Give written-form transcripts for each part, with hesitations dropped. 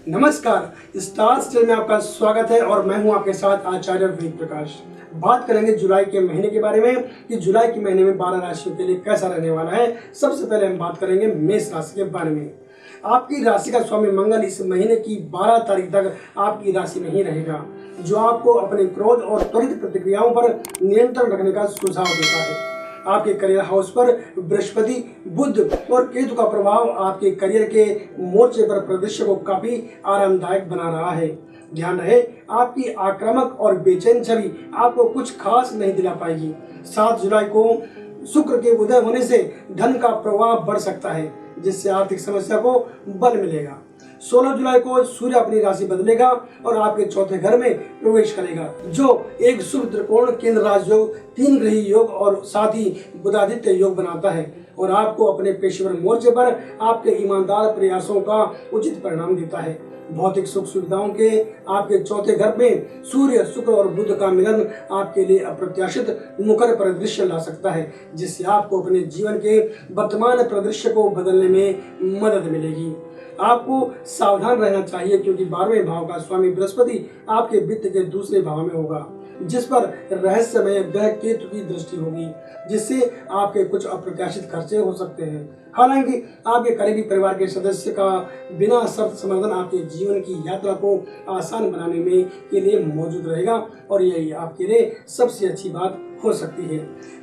नमस्कार, stars channel में आपका स्वागत है और मैं हूं आपके साथ आचार्य वेद प्रकाश। बात करेंगे जुलाई के महीने के बारे में कि जुलाई के महीने में 12 राशियों के लिए कैसा रहने वाला है। सबसे पहले हम बात करेंगे मेष राशि के बारे में। आपकी राशि का स्वामी मंगल इस महीने की 12 तारीख तक आपकी राशि में ही रहेगा, जो आपको अपने क्रोध और त्वरित प्रतिक्रियाओं पर नियंत्रण रखने का सुझाव देता है। आपके करियर हाउस पर बृहस्पति, बुध और केतु का प्रभाव आपके करियर के मोर्चे पर परिदृश्य को काफी आरामदायक बना रहा है। ध्यान रहे, आपकी आक्रामक और बेचैन छवि आपको कुछ खास नहीं दिला पाएगी। 7 जुलाई को शुक्र के उदय होने से धन का प्रवाह बढ़ सकता है, जिससे आर्थिक समस्या को बल मिलेगा। 16 जुलाई को सूर्य अपनी राशि बदलेगा और आपके चौथे घर में प्रवेश करेगा, जो एक शुभ त्रिकोण केंद्र राजयोग, 3 ग्रही योग और साथ ही बुधादित्य योग बनाता है और आपको अपने पेशेवर मोर्चे पर आपके ईमानदार प्रयासों का उचित परिणाम देता है। भौतिक सुख सुविधाओं के आपके चौथे घर में सूर्य, शुक्र और बुध का मिलन आपके लिए अप्रत्याशित मुखर परिदृश्य ला सकता है, जिससे आपको अपने जीवन के वर्तमान परिदृश्य को बदलने में मदद मिलेगी। आपको सावधान रहना चाहिए क्योंकि 12वें भाव का स्वामी बृहस्पति आपके वित्त के दूसरे भाव में होगा, जिस पर रहस्यमय ग्रह केतु की दृष्टि होगी, जिससे आपके कुछ अप्रत्याशित खर्चे हो सकते हैं। हालांकि आपके करीबी परिवार के सदस्य का बिना शर्त समर्थन आपके जीवन की यात्रा को आसान बनाने में के लिए मौजूद रहेगा और यही आपके लिए सबसे अच्छी बात हो सकती है।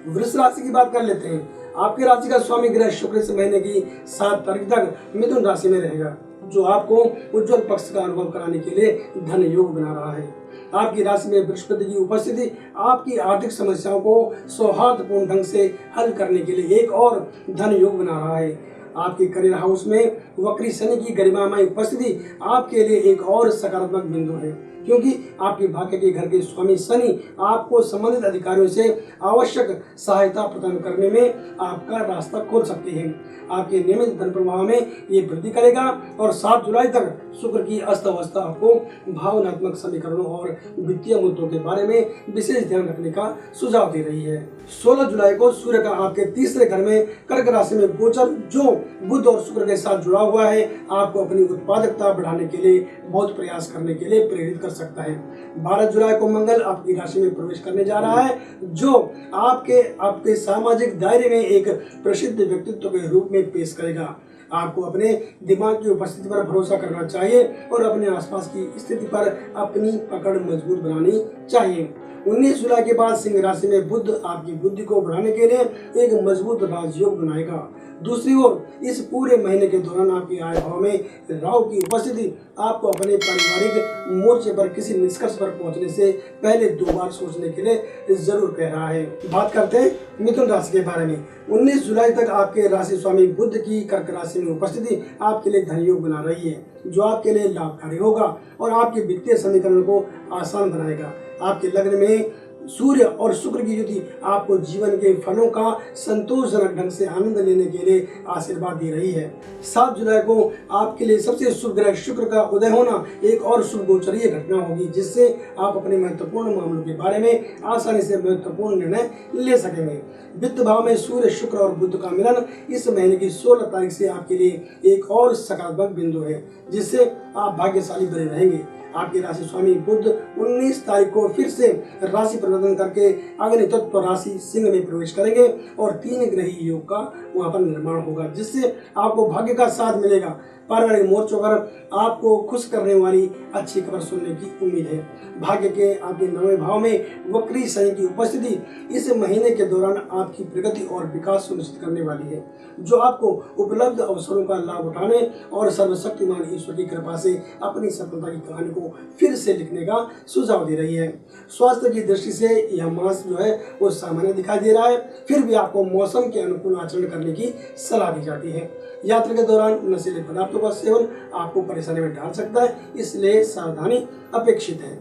वृष राशि की बात कर लेते हैं। आपकी राशि का स्वामी ग्रह शुक्र इस महीने की 7 तारीख तक मिथुन राशि में रहेगा, जो आपको उज्जवल पक्ष का अनुभव कराने के लिए धन योग बना रहा है। आपकी राशि में बृहस्पति की उपस्थिति आपकी आर्थिक समस्याओं को सौहार्दपूर्ण ढंग से हल करने के लिए एक और धन योग बना रहा है। आपके करियर हाउस में वक्री शनि की गरिमामय उपस्थिति आपके लिए एक और सकारात्मक बिंदु है, क्योंकि आपके भाग्य के घर के स्वामी शनि आपको संबंधित अधिकारियों से आवश्यक सहायता प्रदान करने में आपका रास्ता खोल सकते हैं। आपके नियमित धन प्रवाह में ये वृद्धि करेगा और 7 जुलाई तक शुक्र की अस्त अवस्था आपको भावनात्मक समीकरणों और वित्तीय मुद्दों के बारे में विशेष ध्यान रखने का सुझाव दे रही है। 16 जुलाई को सूर्य का आपके तीसरे घर में कर्क राशि में गोचर, जो बुध और शुक्र के साथ जुड़ा हुआ है, आपको अपनी उत्पादकता बढ़ाने के लिए बहुत प्रयास करने के लिए प्रेरित कर सकता है। 12 जुलाई को मंगल आपकी राशि में प्रवेश करने जा रहा है, जो आपके सामाजिक दायरे में एक प्रसिद्ध व्यक्तित्व के रूप में पेश करेगा। आपको अपने दिमाग की उपस्थिति पर भरोसा करना चाहिए और अपने आसपास की स्थिति पर अपनी पकड़ मजबूत बनानी चाहिए। 19 जुलाई के बाद सिंह राशि में बुध आपकी बुद्धि को बढ़ाने के लिए एक मजबूत राजयोग बनाएगा। दूसरी ओर इस पूरे महीने के दौरान आपकी आय भाव में राहु की उपस्थिति आपको अपने पारिवारिक मोर्चे पर किसी निष्कर्ष पर पहुंचने से पहले 2 बार सोचने के लिए जरूर कह रहा है। बात करते हैं मिथुन राशि के बारे में। 19 जुलाई तक आपके राशि स्वामी बुध की कर्क राशि में उपस्थिति आपके लिए धन योग बना रही है, जो आपके लिए लाभकारी होगा और आपके वित्तीय समीकरण को आसान बनाएगा। आपके लग्न में सूर्य और शुक्र की युति आपको जीवन के फलों का संतोषजनक ढंग से आनंद लेने के लिए आशीर्वाद दे रही है। 7 जुलाई को आपके लिए सबसे शुभ ग्रह शुक्र का उदय होना एक और शुभ गोचरीय घटना होगी, जिससे आप अपने महत्वपूर्ण मामलों के बारे में आसानी से महत्वपूर्ण निर्णय ले सकेंगे। वित्त भाव में सूर्य, शुक्र और बुध का मिलन इस महीने की 16 तारीख से आपके लिए एक और सकारात्मक बिंदु है, जिससे आप भाग्यशाली बने रहेंगे। आपकी राशि स्वामी बुध 19 तारीख को फिर से राशि परिवर्तन करके अग्नि तत्व राशि सिंह में प्रवेश करेंगे और 3 ग्रही योग का वहां पर निर्माण होगा, जिससे आपको भाग्य का साथ मिलेगा। पारिवारिक मोर्चों पर आपको खुश करने वाली अच्छी खबर सुनने की उम्मीद है। भाग्य के आपके 9वें भाव में वक्री शनि की उपस्थिति इस महीने के दौरान आपकी प्रगति और विकास सुनिश्चित करने वाली है, जो आपको उपलब्ध अवसरों का लाभ उठाने और सर्वशक्तिमान ईश्वर की कृपा से अपनी सफलता की कहानी को फिर से लिखने का सुझाव दे रही है। स्वास्थ्य की दृष्टि से यह मास जो है वो सामान्य दिखाई दे रहा है, फिर भी आपको मौसम के अनुकूल आचरण करने की सलाह दी जाती है। यात्रा के दौरान नशीले पदार्थों का सेवन आपको परेशानी में डाल सकता है, इसलिए सावधानी अपेक्षित है।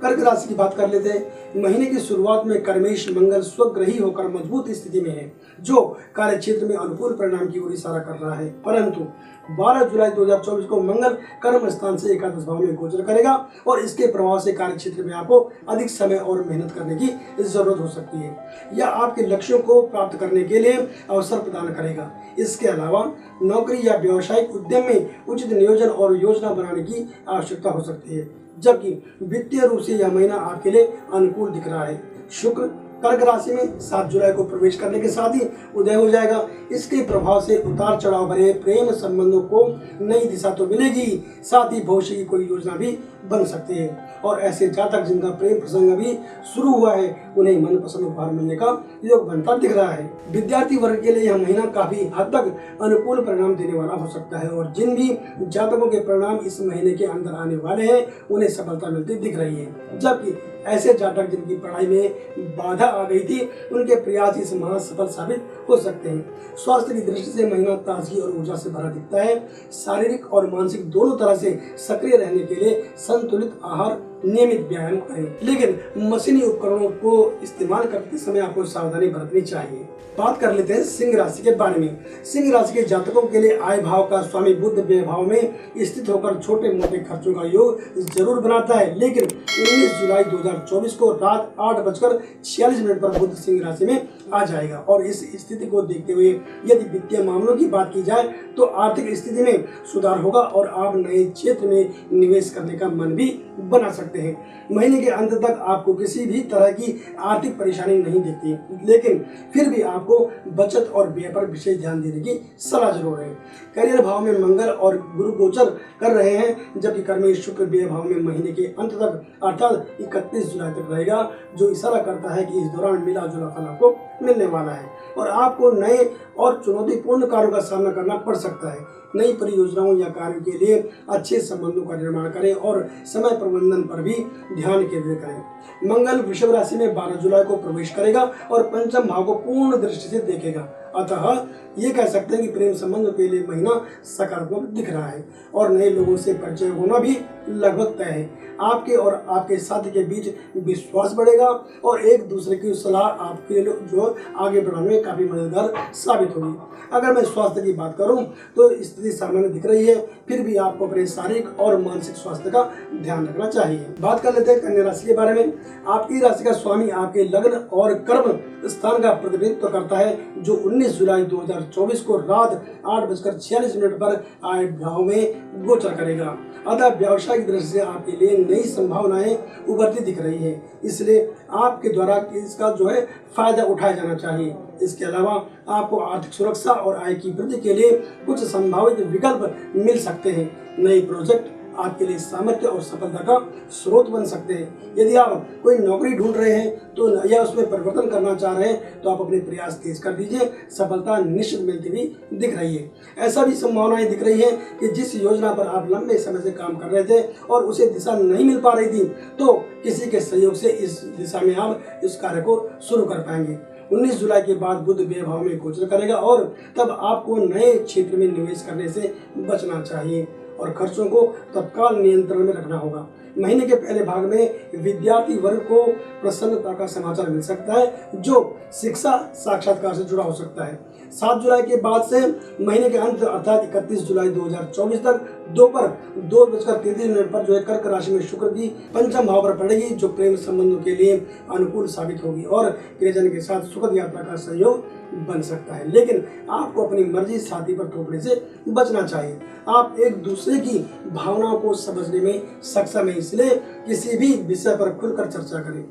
कर्क राशि की बात कर लेते हैं। महीने की शुरुआत में कर्मेश मंगल स्वग्रही होकर मजबूत स्थिति में है, जो कार्य क्षेत्र में अनुकूल परिणाम की ओर इशारा कर रहा है। परंतु 12 जुलाई 2024 को मंगल कर्म स्थान से एकादश भाव में गोचर करेगा और इसके प्रभाव से कार्य क्षेत्र में आपको अधिक समय और मेहनत करने की जरूरत हो सकती है। यह आपके लक्ष्यों को प्राप्त करने के लिए अवसर प्रदान करेगा। इसके अलावा नौकरी या व्यावसायिक उद्यम में उचित नियोजन और योजना बनाने की आवश्यकता हो सकती है, जबकि वित्तीय रूप से यह महीना आपके लिए अनुकूल दिख रहा है। शुक्र कर्क राशि में 7 जुलाई को प्रवेश करने के साथ ही उदय हो जाएगा। इसके प्रभाव से उतार चढ़ाव भरे प्रेम संबंधों को नई दिशा तो मिलेगी, साथ ही भविष्य की कोई योजना भी बन सकती है। और ऐसे जातक जिनका प्रेम प्रसंग अभी शुरू हुआ है, उन्हें मनपसंद उपहार मिलने का योग बनता दिख रहा है। विद्यार्थी वर्ग के लिए यह महीना काफी हद तक अनुकूल परिणाम देने वाला हो सकता है और जिन भी जातकों के परिणाम इस महीने के अंदर आने वाले हैं, उन्हें सफलता मिलती दिख रही है। जबकि ऐसे जातक जिनकी पढ़ाई में बाधा आ गई थी, उनके प्रयास इस माह सफल साबित हो सकते हैं। स्वास्थ्य की दृष्टि से महीना ताजगी और ऊर्जा से भरा दिखता है। शारीरिक और मानसिक दोनों तरह से सक्रिय रहने के लिए संतुलित आहार, नियमित व्यायाम करें, लेकिन मशीनी उपकरणों को इस्तेमाल करते समय आपको सावधानी बरतनी चाहिए। बात कर लेते हैं सिंह राशि के बारे में। सिंह राशि के जातकों के लिए आय भाव का स्वामी बुध व्यय भाव में स्थित होकर छोटे मोटे खर्चों का योग जरूर बनाता है, लेकिन 19 जुलाई 2024 को रात 8:46 पर बुध सिंह राशि में आ जाएगा और इस स्थिति को देखते हुए यदि वित्तीय मामलों की बात की जाए तो आर्थिक स्थिति में सुधार होगा और आप नए क्षेत्र में निवेश करने का मन भी बना सकते हैं। महीने के अंत तक आपको किसी भी तरह की आर्थिक परेशानी नहीं दिखती, लेकिन फिर भी आपको बचत और व्यय पर विशेष ध्यान देने की सलाह जरूर है। करियर भाव में मंगल और गुरु गोचर कर रहे हैं, जबकि कर्मेश शुक्र व्यय भाव में महीने के अंत तक अर्थात 31 जुलाई तक रहेगा, जो इशारा करता है कि इस दौरान मिला जुला फल आपको मिलने वाला है और आपको नए और चुनौतीपूर्ण कार्यों का सामना करना पड़ सकता है। नई परियोजनाओं या कार्यों के लिए अच्छे संबंधों का निर्माण करें और समय प्रबंधन पर भी ध्यान केंद्रित करें। मंगल वृषभ राशि में 12 जुलाई को प्रवेश करेगा और पंचम भाव को पूर्ण दृष्टि से देखेगा। अतः ये कह सकते हैं कि प्रेम संबंधों के लिए महीना सकारात्मक दिख रहा है और नए लोगों से परिचय होना भी लगभग तय है। आपके और आपके साथी के बीच विश्वास बढ़ेगा और एक दूसरे की सलाह आपके जो आगे बढ़ाने में काफी मददगार साबित होगी। अगर मैं स्वास्थ्य की बात करूं तो स्थिति सामान्य दिख रही है, फिर भी आपको अपने शारीरिक और मानसिक स्वास्थ्य का ध्यान रखना चाहिए। बात कर लेते हैं कन्या राशि के बारे में। आपकी राशि का स्वामी आपके लग्न और कर्म स्थान का प्रतिनिधित्व करता है, जो 19 जुलाई 2024 को रात 8:46 पर आय भाव में गोचर करेगा। अतः व्यावसायिक दृष्टि से आपके लिए नई संभावनाएं उभरती दिख रही है, इसलिए आपके द्वारा इसका जो है फायदा उठाया जाना चाहिए। इसके अलावा आपको आर्थिक सुरक्षा और आय की वृद्धि के लिए कुछ संभावित विकल्प मिल सकते हैं। नए प्रोजेक्ट आपके लिए सामर्थ्य और सफलता का स्रोत बन सकते हैं। यदि आप कोई नौकरी ढूंढ रहे हैं तो या उसमें परिवर्तन करना चाह रहे हैं तो आप अपने प्रयास तेज कर दीजिए, सफलता निश्चित मिलती हुई दिख रही है। ऐसा भी संभावनाएं दिख रही है कि जिस योजना पर आप लंबे समय से काम कर रहे थे और उसे दिशा नहीं मिल पा रही थी, तो किसी के सहयोग से इस दिशा में आप इस कार्य को शुरू कर पाएंगे। 19 जुलाई के बाद बुध व्यय भाव में गोचर करेगा और तब आपको नए क्षेत्र में निवेश करने से बचना चाहिए और खर्चों को तत्काल नियंत्रण में रखना होगा। महीने के पहले भाग में विद्यार्थी वर्ग को प्रसन्नता का समाचार मिल सकता है, जो शिक्षा साक्षात्कार से जुड़ा हो सकता है। 7 जुलाई के बाद से महीने के अंत अर्थात 31 जुलाई 2024 तक दोपहर 2:33 पर जो है कर्क राशि में शुक्र की पंचम भाव पर पड़ेगी, जो प्रेम संबंधों के लिए अनुकूल साबित होगी और प्रियजन के साथ सुखद यात्रा का सहयोग बन सकता है। लेकिन आपको अपनी मर्जी साथी पर थोपने से बचना चाहिए। आप एक दूसरे की भावनाओं को समझने में सक्षम है, इसलिए किसी भी विषय पर खुलकर चर्चा करें।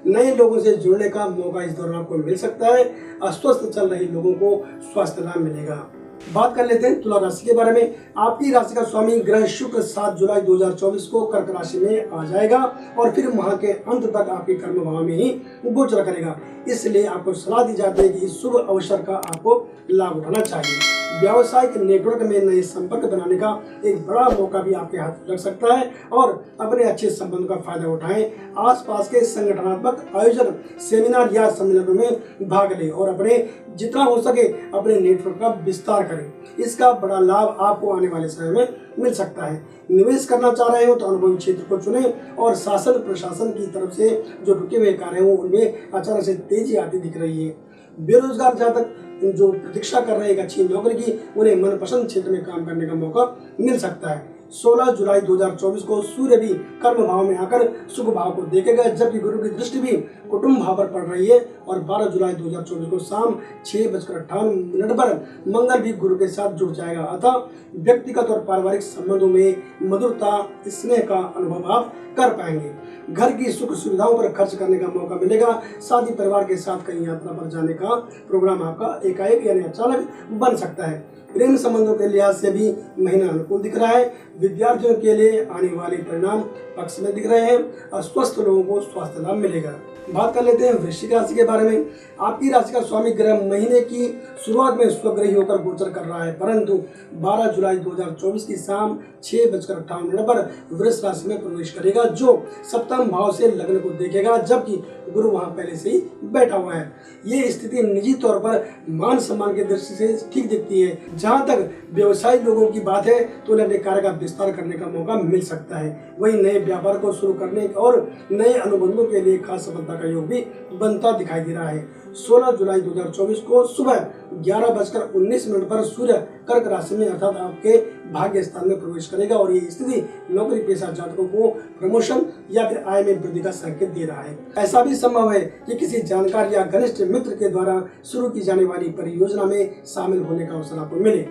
नए लोगों से जुड़ने का मौका इस दौरान आपको मिल सकता है। अस्वस्थ चल रहे लोगों को स्वास्थ्य लाभ मिलेगा। बात कर लेते हैं तुला राशि के बारे में। आपकी राशि का स्वामी ग्रह शुक्र 7 जुलाई 2024 को कर्क राशि में आ जाएगा और फिर माह के अंत तक आपके कर्म भाव में ही गोचर करेगा। इसलिए आपको सलाह दी जाती है कि इस शुभ अवसर का आपको लाभ उठाना चाहिए। व्यावसायिक नेटवर्क में नए संपर्क बनाने का एक बड़ा मौका भी आपके हाथ लग सकता है और अपने अच्छे संबंधों का फायदा उठाएं। आसपास के संगठनात्मक आयोजन, सेमिनार या सम्मेलनों में भाग लें और अपने जितना हो सके अपने नेटवर्क का विस्तार करें। इसका बड़ा लाभ आपको आने वाले समय में मिल सकता है। निवेश करना चाह रहे हो तो अनुभवी क्षेत्र को चुनें और शासन प्रशासन की तरफ से जो रुके हुए कार्य हो उनमें अचानक से तेजी आती दिख रही है। बेरोजगार जातक जो प्रतीक्षा कर रहे हैं एक अच्छी नौकरी की, उन्हें मनपसंद क्षेत्र में काम करने का मौका मिल सकता है। 16 जुलाई 2024 को सूर्य भी कर्म भाव में आकर सुख भाव को देखेगा, जबकि गुरु की दृष्टि भी कुटुंब भाव पर पड़ रही है और 12 जुलाई 2024 को शाम 6:58 पर मंगल भी गुरु के साथ जुड़ जाएगा। अतः व्यक्तिगत और पारिवारिक संबंधों में मधुरता, स्नेह का अनुभव आप कर पाएंगे। घर की सुख सुविधाओं पर खर्च करने का मौका मिलेगा। साथ ही परिवार के साथ कहीं यात्रा पर जाने का प्रोग्राम आपका एकाएक यानी अचानक बन सकता है। प्रेम संबंधों के लिहाज से भी महीना अनुकूल दिख रहा है। विद्यार्थियों के लिए आने वाले परिणाम पक्ष में दिख रहे हैं। अस्वस्थ लोगों को स्वास्थ्य लाभ मिलेगा। बात कर लेते हैं वृश्चिक राशि के बारे में। आपकी राशि का स्वामी ग्रह महीने की शुरुआत में स्वग्रही होकर गोचर कर रहा है, परंतु 12 जुलाई 2024 की शाम 6:58 पर वृष राशि में प्रवेश करेगा, जो सप्तम भाव से लग्न को देखेगा, जबकि गुरु वहां पहले से ही बैठा हुआ है। ये स्थिति निजी तौर पर मान सम्मान की दृष्टि से ठीक दिखती है। जहां तक व्यवसायी लोगों की बात है तो उन्हें अपने कार्य का विस्तार करने का मौका मिल सकता है। वहीं नए व्यापार को शुरू करने और नए अनुबंधों के लिए खास सफलता का योग भी बनता दिखाई दे रहा है। 16 जुलाई 2024 को सुबह 11:19 पर सूर्य कर्क राशि में अर्थात आपके भाग्य स्थान में प्रवेश करेगा और ये स्थिति नौकरी पेशा जातकों को प्रमोशन या फिर आय में वृद्धि का संकेत दे रहा है। ऐसा भी संभव है कि किसी जानकार या घनिष्ठ मित्र के द्वारा शुरू की जाने वाली परियोजना में शामिल होने का अवसर आपको मिले।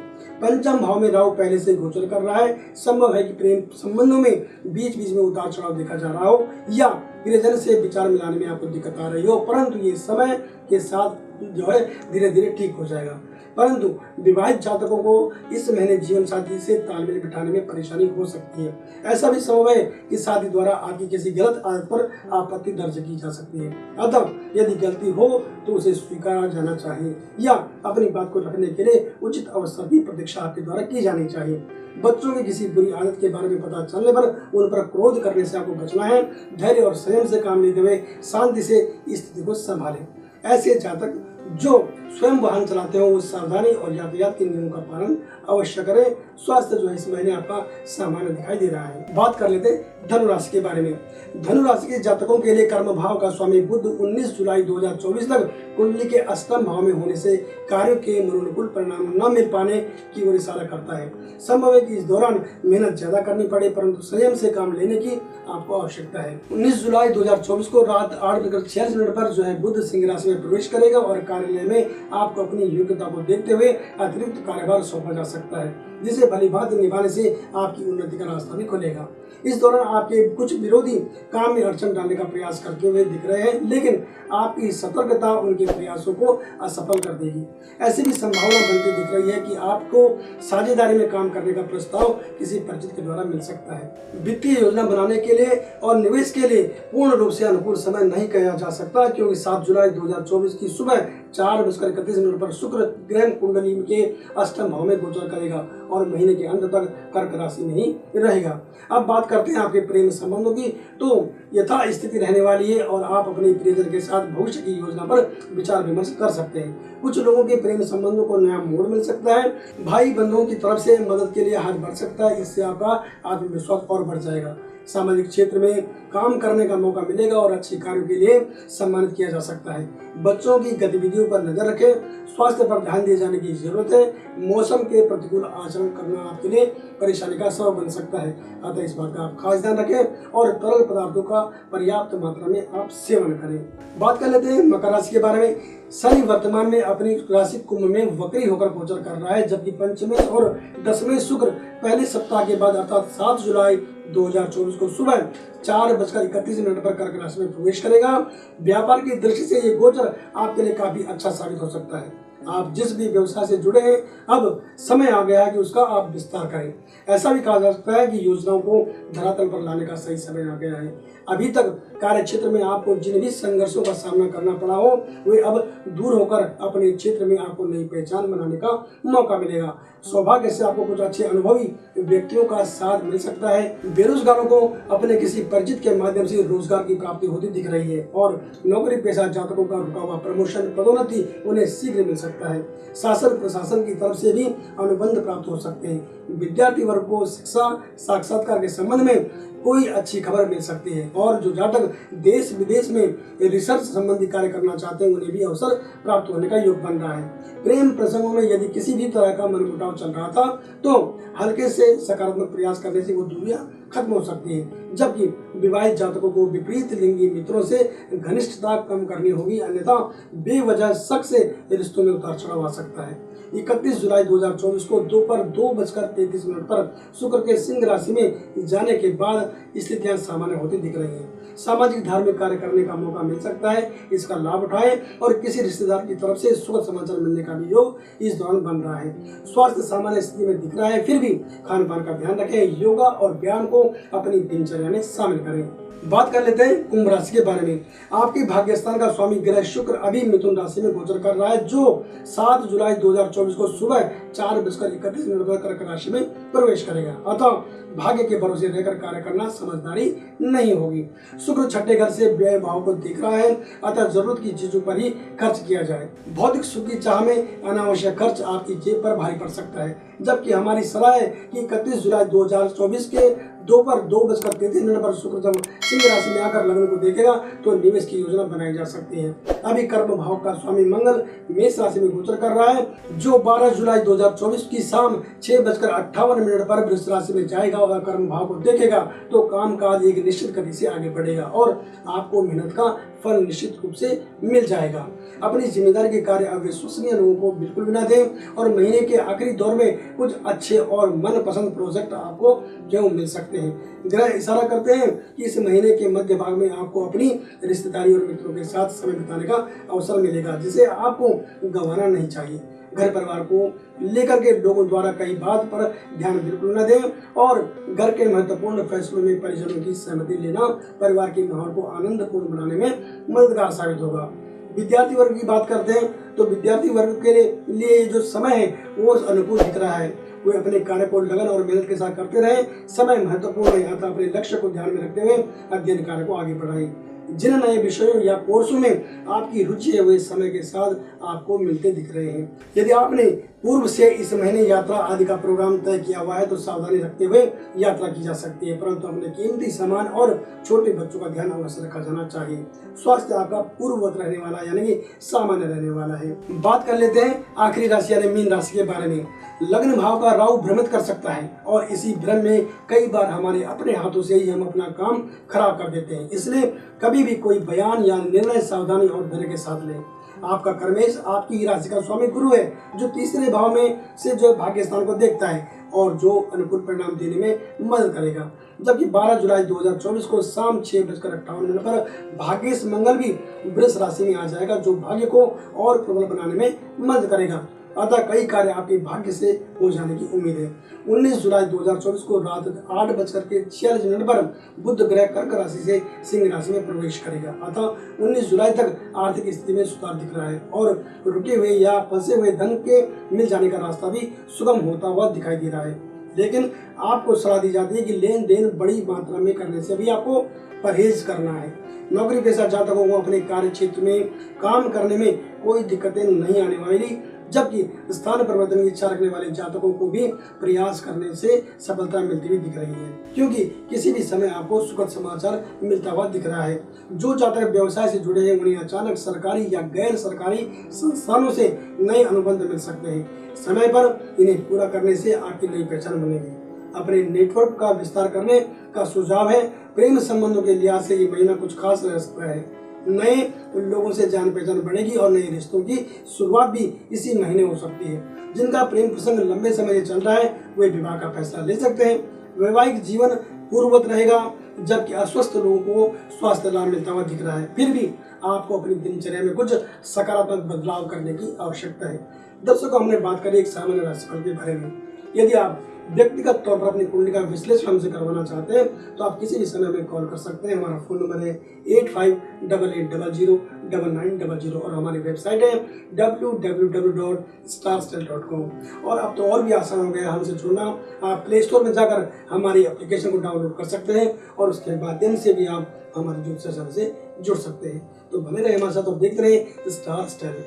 पंचम भाव में राहु पहले से गोचर कर रहा है। संभव है कि प्रेम संबंधों में बीच बीच में उतार चढ़ाव देखा जा रहा हो या प्रियजन से विचार मिलाने में आपको दिक्कत आ रही हो, परंतु ये समय के साथ जो है धीरे धीरे ठीक हो जाएगा। परंतु विवाहित जातकों को इस महीने जीवन साथी से तालमेल बिठाने में परेशानी हो सकती है। ऐसा भी संभव है कि साथी द्वारा आपकी किसी गलत आदत पर आपत्ति दर्ज की जा सकती है। अतः यदि गलती हो तो उसे स्वीकारा जाना चाहिए या अपनी बात को रखने के लिए उचित अवसर की प्रतीक्षा आपके द्वारा की जानी चाहिए। बच्चों की किसी बुरी आदत के बारे में पता चलने पर उन पर क्रोध करने से आपको बचना है। धैर्य और संयम से काम लेते हुए शांति से स्थिति को संभालें। ऐसे जातक जो स्वयं वाहन चलाते हो वो सावधानी और यातायात के नियमों का पालन अवश्य करें। स्वास्थ्य जो है इस महीने आपका सामान्य दिखाई दे रहा है। बात कर लेते धनु राशि के बारे में। धनु राशि के जातकों के लिए कर्म भाव का स्वामी बुध 19 जुलाई 2024 तक कुंडली के अष्टम भाव में होने से कार्यों के मनोनुकूल परिणाम न मिल पाने की ओर इशारा करता है। संभव है कि इस दौरान मेहनत ज्यादा करनी पड़े, परंतु संयम से काम लेने की आपको आवश्यकता है। 19 जुलाई 2024 को रात 8:46 पर जो है बुध सिंह राशि में प्रवेश करेगा और कार्यालय में आपको अपनी योग्यता को देखते हुए अतिरिक्त कार्यभार सौंपा जा सकता है, जिसे भली भांति निभाने से आपकी उन्नति का रास्ता भी खुलेगा। इस दौरान आपके कुछ विरोधी काम में अड़चन डालने का प्रयास करते हुए दिख रहे हैं, लेकिन आपकी सतर्कता उनके प्रयासों को असफल कर देगी। ऐसी भी संभावना बनती दिख रही है कि आपको साझेदारी में काम करने का प्रस्ताव किसी परिचित के द्वारा मिल सकता है। वित्तीय योजना बनाने के लिए और निवेश के लिए पूर्ण रूप से अनुकूल समय नहीं कहा जा सकता, क्योंकि 7 जुलाई 2024 की सुबह 4:31 पर शुक्र ग्रह कुंडली के अष्टम भाव में गोचर करेगा और महीने के अंत तक कर्क राशि में ही रहेगा। अब बात करते हैं आपके प्रेम संबंधों की, तो यथा स्थिति रहने वाली है और आप अपने प्रियजन के साथ भविष्य की योजना पर विचार विमर्श कर सकते हैं। कुछ लोगों के प्रेम संबंधों को नया मोड़ मिल सकता है। भाई बंधुओं की तरफ से मदद के लिए हाथ बढ़ सकता है, इससे आपका आत्मविश्वास और बढ़ जाएगा। सामाजिक क्षेत्र में काम करने का मौका मिलेगा और अच्छे कार्यों के लिए सम्मानित किया जा सकता है। बच्चों की गतिविधियों पर नजर रखें। स्वास्थ्य पर ध्यान दिए जाने की जरूरत है। मौसम के प्रतिकूल आचरण करना आपके लिए परेशानी का सबब बन सकता है, अतः इस बात का आप खास ध्यान रखें और तरल पदार्थों का पर्याप्त मात्रा में आप सेवन करें। बात कर लेते हैं मकर राशि के बारे में। शनि वर्तमान में अपनी राशि कुंभ में वक्री होकर गोचर कर रहा है, जबकि पंचमें और दसवें शुक्र पहले सप्ताह के बाद अर्थात 7 जुलाई 2024 को सुबह 4:31 पर कर्क राशि में प्रवेश करेगा। व्यापार की दृष्टि से ये गोचर आपके लिए काफी अच्छा साबित हो सकता है। आप जिस भी व्यवसाय से जुड़े हैं, अब समय आ गया है कि उसका आप विस्तार करें। ऐसा भी कहा जा सकता है कि योजनाओं को धरातल पर लाने का सही समय आ गया है। अभी तक कार्य क्षेत्र में आपको जिन भी संघर्षों का सामना करना पड़ा हो, वे अब दूर होकर अपने क्षेत्र में आपको नई पहचान बनाने का मौका मिलेगा। सौभाग्य से आपको कुछ अच्छे अनुभवी व्यक्तियों का साथ मिल सकता है। बेरोजगारों को अपने किसी परिचित के माध्यम से रोजगार की प्राप्ति होती दिख रही है और नौकरी पेशा जातकों का रुका हुआ प्रमोशन, पदोन्नति उन्हें शीघ्र मिल सकता है। शासन प्रशासन की तरफ से भी अनुबंध प्राप्त हो सकते हैं। विद्यार्थी वर्ग को शिक्षा साक्षात्कार के संबंध में कोई अच्छी खबर मिल सकती है और जो जातक देश विदेश में रिसर्च संबंधी कार्य करना चाहते हैं, उन्हें भी अवसर प्राप्त होने का योग बन रहा है। प्रेम प्रसंगों में यदि किसी भी तरह का मनमुटाव चल रहा था, तो हल्के से सकारात्मक प्रयास करने से वो दूरियां खत्म हो सकती है। जबकि विवाहित जातकों को विपरीत लिंगी मित्रों से घनिष्ठता कम करनी होगी, अन्यथा बेवजह शक से रिश्तों में उतार चढ़ाव आ सकता है। 31 जुलाई 2024 को दोपहर 2:33 पर शुक्र के सिंह राशि में जाने के बाद स्थितियां सामान्य होती दिख रही हैं। सामाजिक धार्मिक कार्य करने का मौका मिल सकता है, इसका लाभ उठाएं और किसी रिश्तेदार की तरफ से सुखद समाचार मिलने का भी योग इस दौरान बन रहा है। स्वास्थ्य सामान्य स्थिति में दिख रहा है, फिर भी खान पान का ध्यान रखें। योगा और व्यायाम को अपनी दिनचर्या में शामिल करें। बात कर लेते हैं कुंभ राशि के बारे में। आपके भाग्य स्थान का स्वामी ग्रह शुक्र अभी मिथुन राशि में गोचर कर रहा है, जो 7 जुलाई 2024 को सुबह 4:31 पर कर्क राशि में प्रवेश करेगा। अतः भाग्य के भरोसे रहकर कार्य करना समझदारी नहीं होगी। शुक्र छठे घर से व्यय भाव को देख रहा है, अतः जरूरत की चीजों पर ही खर्च किया जाए। भौतिक सुख की चाह में अनावश्यक खर्च आपकी जेब पर भारी पड़ सकता है। जबकि हमारी सलाह है कि 31 जुलाई 2024 के दोपहर 2:33 पर शुक्र जब सिंह राशि में आकर लग्न को देखेगा, तो निवेश की योजना बनाई जा सकती है। अभी कर्म भाव का स्वामी मंगल मेष राशि में गोचर कर रहा है, जो 12 जुलाई 2024 की शाम 6:58 पर वृष राशि में जाएगा और कर्म भाव को देखेगा, तो काम काज एक निश्चित गति से आगे बढ़ेगा और आपको मेहनत का फल निश्चित रूप से मिल जाएगा। अपनी जिम्मेदारी के कार्य अविश्वसनीय लोगों को बिल्कुल भी न दें और महीने के आखिरी दौर में कुछ अच्छे और मनपसंद प्रोजेक्ट आपको जो मिल सकते हैं। ग्रह इशारा करते हैं कि इस महीने के मध्य भाग में आपको अपनी रिश्तेदारी और मित्रों के साथ समय बिताने का अवसर मिलेगा, जिसे आपको गंवाना नहीं चाहिए। घर परिवार को लेकर के लोगों द्वारा कई बात पर ध्यान बिल्कुल न दें और घर के महत्वपूर्ण फैसलों में परिजनों की सहमति लेना परिवार के माहौल को आनंदपूर्ण बनाने में मददगार साबित होगा। विद्यार्थी वर्ग की बात करते हैं तो विद्यार्थी वर्ग के लिए जो समय है वो अनुकूल दिख रहा है। वे अपने कार्य को लगन और मेहनत के साथ करते रहे। समय महत्वपूर्ण है, अतः अपने लक्ष्य को ध्यान में रखते हुए अध्ययन कार्य को आगे बढ़ाएं। जिन नए विषयों या कोर्सों में आपकी रुचि है, वे समय के साथ आपको मिलते दिख रहे हैं। यदि आपने पूर्व से इस महीने यात्रा आदि का प्रोग्राम तय किया हुआ है, तो सावधानी रखते हुए यात्रा की जा सकती है, परंतु अपने कीमती सामान और छोटे बच्चों का ध्यान अवश्य रखा जाना चाहिए। स्वास्थ्य आपका पूर्ववत रहने वाला यानी कि सामान्य रहने वाला है। बात कर लेते हैं आखिरी राशि यानी मीन राशि के बारे में। लग्न भाव का राहु भ्रमित कर सकता है और इसी भ्रम में कई बार हमारे अपने हाथों से ही हम अपना काम खराब कर देते हैं। इसलिए कभी भी कोई बयान या निर्णय सावधानी और धैर्य के साथ लें। आपका कर्मेश आपकी राशि का स्वामी गुरु है, जो तीसरे भाव में से जो भाग्य स्थान को देखता है और जो अनुकूल परिणाम देने में मदद करेगा। जबकि 12 जुलाई 2024 को शाम 6:58 पर भाग्येश मंगल भी वृष राशि में आ जाएगा, जो भाग्य को और प्रबल बनाने में मदद करेगा। अतः कई कार्य आपके भाग्य से हो जाने की उम्मीद है। 19 जुलाई 2024 को रात 8:46 पर बुध ग्रह कर्क राशि से सिंह राशि में प्रवेश करेगा। अतः 19 जुलाई तक आर्थिक स्थिति में सुधार दिख रहा है और रुके हुए या फंसे हुए धन के मिल जाने का रास्ता भी सुगम होता हुआ दिखाई दे रहा है। लेकिन आपको सलाह दी जाती है कि लेन देन बड़ी मात्रा में करने से भी आपको परहेज करना है। नौकरी पेशा जातकों को अपने कार्य क्षेत्र में काम करने में कोई दिक्कतें नहीं आने वाली, जबकि स्थान परिवर्तन की इच्छा रखने वाले जातकों को भी प्रयास करने से सफलता मिलती हुई दिख रही है, क्योंकि किसी भी समय आपको सुखद समाचार मिलता हुआ दिख रहा है। जो जातक व्यवसाय से जुड़े हैं, उन्हें अचानक सरकारी या गैर सरकारी संस्थानों से नए अनुबंध मिल सकते हैं। समय पर इन्हें पूरा करने से आपकी नई पहचान बनेगी। अपने नेटवर्क का विस्तार करने का सुझाव है। प्रेम संबंधों के लिहाज से ये महीना कुछ खास रह सकता है। नए लोगों से जान पहचान बढ़ेगी और नए रिश्तों की शुरुआत भी इसी महीने हो सकती है। जिनका प्रेम प्रसंग लंबे समय से चल रहा है, वे विवाह का फैसला ले सकते हैं। वैवाहिक जीवन पूर्ववत रहेगा, जबकि अस्वस्थ लोगों को स्वास्थ्य लाभ मिलता हुआ दिख रहा है। फिर भी आपको अपनी दिनचर्या में कुछ सकारात्मक बदलाव करने की आवश्यकता है। दर्शकों, हमने बात करी एक सामान्य राशिफल के बारे में। यदि आप व्यक्तिगत तौर पर अपनी कुंडली का विश्लेषण हमसे करवाना चाहते हैं तो आप किसी भी समय में कॉल कर सकते हैं। हमारा फ़ोन नंबर है 8588009900 और हमारी वेबसाइट है www.starstyle.com। और अब तो और भी आसान हो गया हमसे जुड़ना। आप प्ले स्टोर में जाकर हमारी एप्लीकेशन को डाउनलोड कर सकते हैं और उसके माध्यम से भी आप हमारे ज्योतिष से जुड़ सकते हैं। तो बने रहे हमारे साथ और देखते रहे स्टार स्टाइल।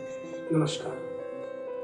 नमस्कार।